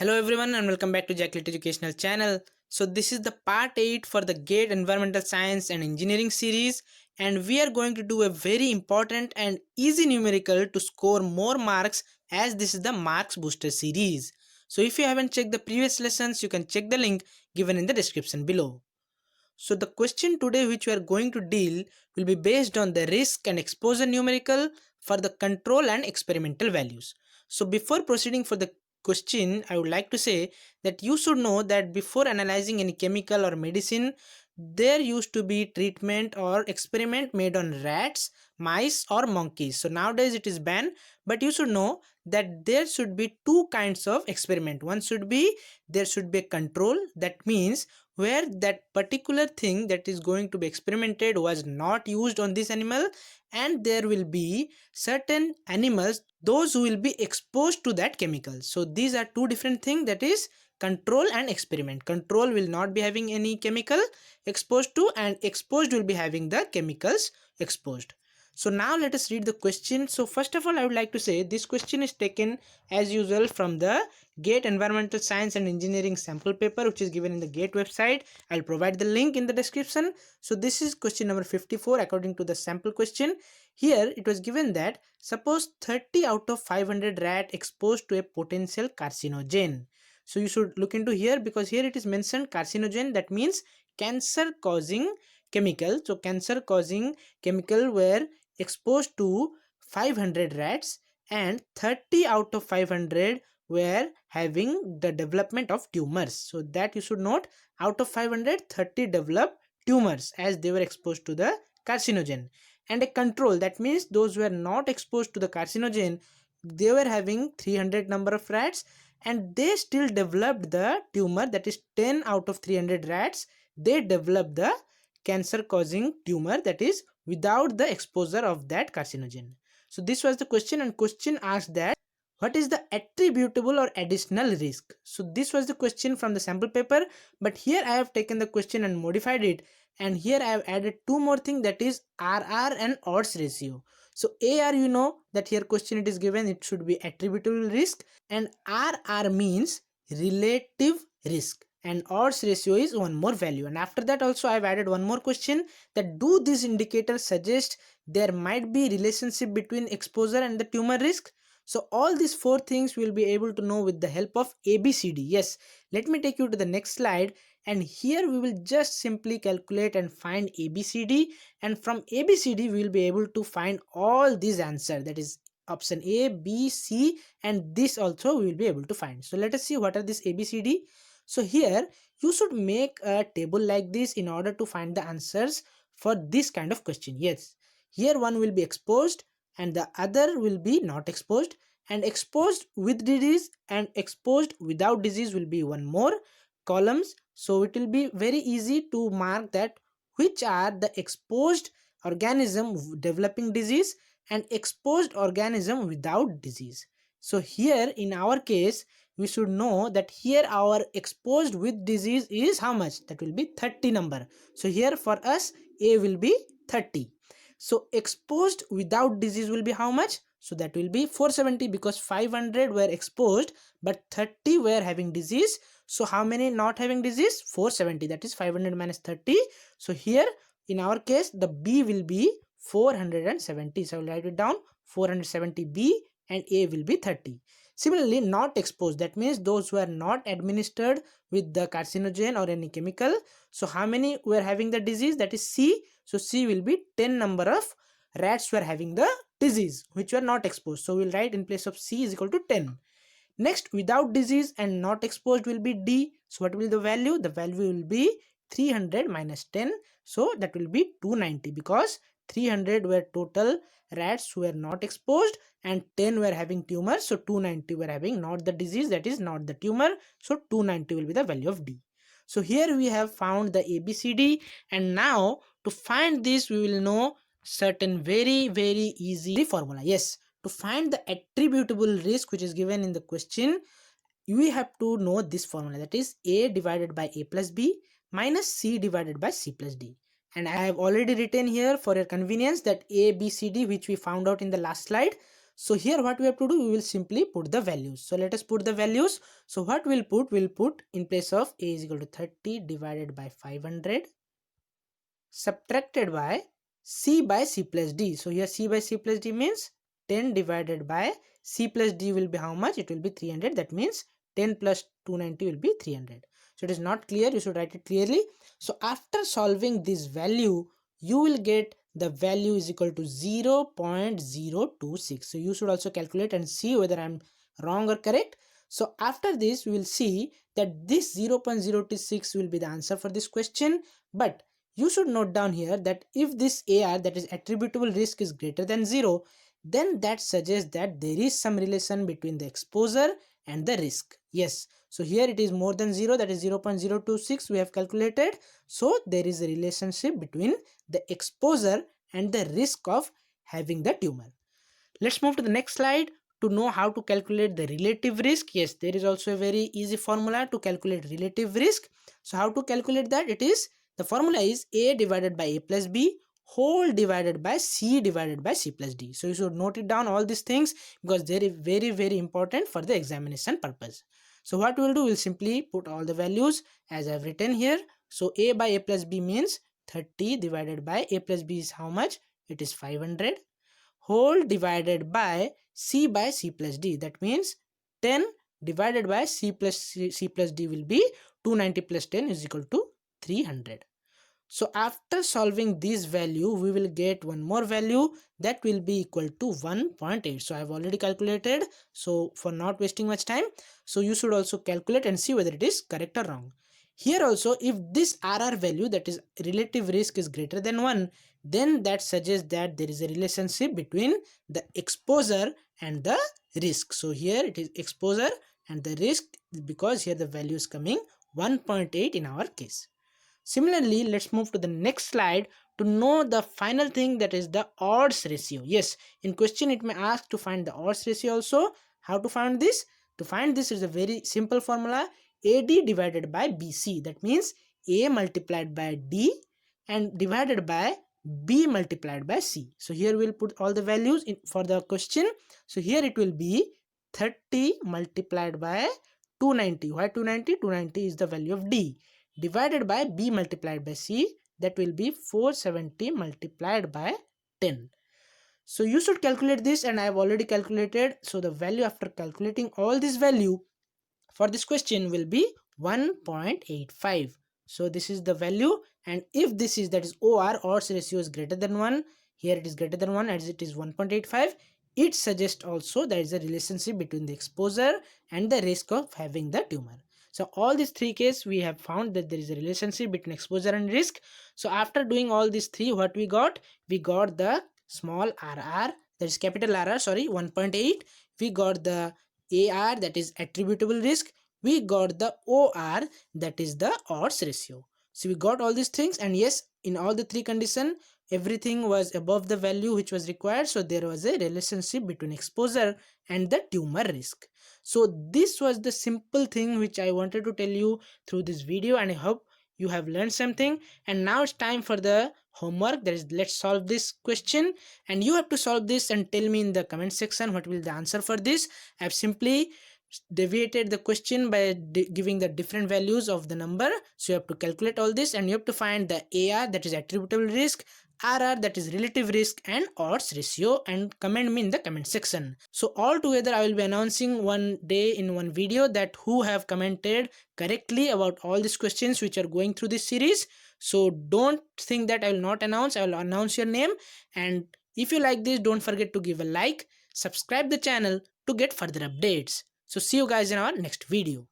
Hello everyone and welcome back to Jacklet Educational Channel. So this is the part 8 for the GATE Environmental Science and Engineering series, and we are going to do a very important and easy numerical to score more marks, as this is the Marks Booster series. So if you haven't checked the previous lessons, you can check the link given in the description below. So the question today which we are going to deal will be based on the risk and exposure numerical for the control and experimental values. So before proceeding for the question, I would like to say that you should know that before analyzing any chemical or medicine, there used to be treatment or experiment made on rats, mice or monkeys. So nowadays it is banned, but you should know that there should be two kinds of experiment. One should be there should be a control, that means where that particular thing that is going to be experimented was not used on this animal, and there will be certain animals those who will be exposed to that chemical. So these are two different things, that is control and experiment. Control will not be having any chemical exposed to, and exposed will be having the chemicals exposed. So now let us read the question. So first of all, I would like to say this question is taken as usual from the GATE Environmental Science and Engineering sample paper, which is given in the GATE website. I'll provide the link in the description. So this is question number 54 according to the sample question. Here it was given that suppose 30 out of 500 rat exposed to a potential carcinogen. So you should look into here, because here it is mentioned carcinogen, that means cancer causing chemical. So cancer causing chemical were exposed to 500 rats, and 30 out of 500 were having the development of tumors. So that you should note, out of 500, 30 developed tumors as they were exposed to the carcinogen. And a control, that means those who were not exposed to the carcinogen, they were having 300 number of rats, and they still developed the tumor, that is 10 out of 300 rats, they developed the cancer causing tumor, that is without the exposure of that carcinogen. So this was the question, and question asked that what is the attributable or additional risk. So this was the question from the sample paper, but here I have taken the question and modified it, and here I have added two more things, that is RR and odds ratio. So AR, you know that here question it is given, it should be attributable risk, and RR means relative risk, and odds ratio is one more value. And after that also I have added one more question, that do these indicators suggest there might be relationship between exposure and the tumor risk. So all these four things we will be able to know with the help of ABCD. Yes, let me take you to the next slide, and here we will just simply calculate and find ABCD, and from ABCD we will be able to find all these answers, that is option A, B, C, and this also we will be able to find. So let us see what are this ABCD. So here you should make a table like this in order to find the answers for this kind of question. Yes, here one will be exposed and the other will be not exposed, and exposed with disease and exposed without disease will be one more columns. So it will be very easy to mark that which are the exposed organism developing disease and exposed organism without disease. So here in our case we should know that here our exposed with disease is how much, that will be 30 number. So here for us A will be 30. So exposed without disease will be how much, so that will be 470, because 500 were exposed but 30 were having disease. So how many not having disease, 470, that is 500 minus 30. So here in our case the B will be 470. So I will write it down, 470B, and A will be 30. Similarly, not exposed, that means those who are not administered with the carcinogen or any chemical. So how many were having the disease, that is C. So C will be 10 number of rats were having the disease which were not exposed. So we'll write in place of C is equal to 10. Next, without disease and not exposed will be D. So what will the value? The value will be 300 minus 10. So that will be 290, because 300 were total rats who were not exposed and 10 were having tumor. So 290 were having not the disease, that is not the tumor. So 290 will be the value of D. So here we have found the ABCD, and now to find this we will know certain very easy formula. Yes, to find the attributable risk which is given in the question, we have to know this formula, that is A divided by A plus B minus C divided by C plus D. And I have already written here for your convenience that A, B, C, D which we found out in the last slide. So here what we have to do, we will simply put the values. So let us put the values. So what we'll put in place of a is equal to 30 divided by 500 subtracted by c plus d. So here c by c plus d means 10 divided by c plus d will be how much? It will be 300. That means 10 plus 290 will be 300. So it is not clear, you should write it clearly. So after solving this value, you will get the value is equal to 0.026. So you should also calculate and see whether I'm wrong or correct. So after this, we will see that this 0.026 will be the answer for this question. But you should note down here that if this AR, that is attributable risk, is greater than 0, then that suggests that there is some relation between the exposure and the risk. Yes, so here it is more than 0, that is 0.026 we have calculated. So there is a relationship between the exposure and the risk of having the tumor. Let's move to the next slide to know how to calculate the relative risk. Yes, there is also a very easy formula to calculate relative risk. So how to calculate that? It is, the formula is A divided by A plus B whole divided by C divided by C plus D. So you should note it down all these things because they are very important for the examination purpose. So what we will do, we'll simply put all the values as I've written here. So A by A plus B means 30 divided by A plus B is how much? It is 500 whole divided by C plus D. That means 10 divided by C plus D will be 290 plus 10 is equal to 300. So after solving this value, we will get one more value that will be equal to 1.8. So I have already calculated. So for not wasting much time, so you should also calculate and see whether it is correct or wrong. Here also, if this RR value, that is relative risk, is greater than 1, then that suggests that there is a relationship between the exposure and the risk. So here it is exposure and the risk, because here the value is coming 1.8 in our case. Similarly, let's move to the next slide to know the final thing, that is the odds ratio. Yes, in question it may ask to find the odds ratio also. How to find this? To find this is a very simple formula, AD divided by BC. That means A multiplied by D and divided by B multiplied by C. So here we'll put all the values in for the question. So here it will be 30 multiplied by 290. Why 290? 290 is the value of D, divided by B multiplied by C, that will be 470 multiplied by 10. So you should calculate this, and I have already calculated. So the value after calculating all this value for this question will be 1.85. So this is the value, and if this is, that is OR, odds ratio, is greater than 1, here it is greater than 1 as it is 1.85, it suggests also there is a relationship between the exposure and the risk of having the tumor. So all these three cases we have found that there is a relationship between exposure and risk. So after doing all these three, what we got? We got the small RR, that is capital RR, sorry, 1.8. We got the AR, that is attributable risk. We got the OR, that is the odds ratio. So we got all these things, and yes, in all the three conditions, everything was above the value which was required. So there was a relationship between exposure and the tumor risk. So this was the simple thing which I wanted to tell you through this video, and I hope you have learned something. And now it's time for the homework, that is, let's solve this question, and you have to solve this and tell me in the comment section what will the answer for this. I have simply deviated the question by giving the different values of the number. So you have to calculate all this, and you have to find the AR, that is attributable risk, RR, that is relative risk, and odds ratio, and comment me in the comment section. So all together I will be announcing one day in one video that who have commented correctly about all these questions which are going through this series. So don't think that I will not announce, I will announce your name. And if you like this, don't forget to give a like, subscribe the channel to get further updates. So see you guys in our next video.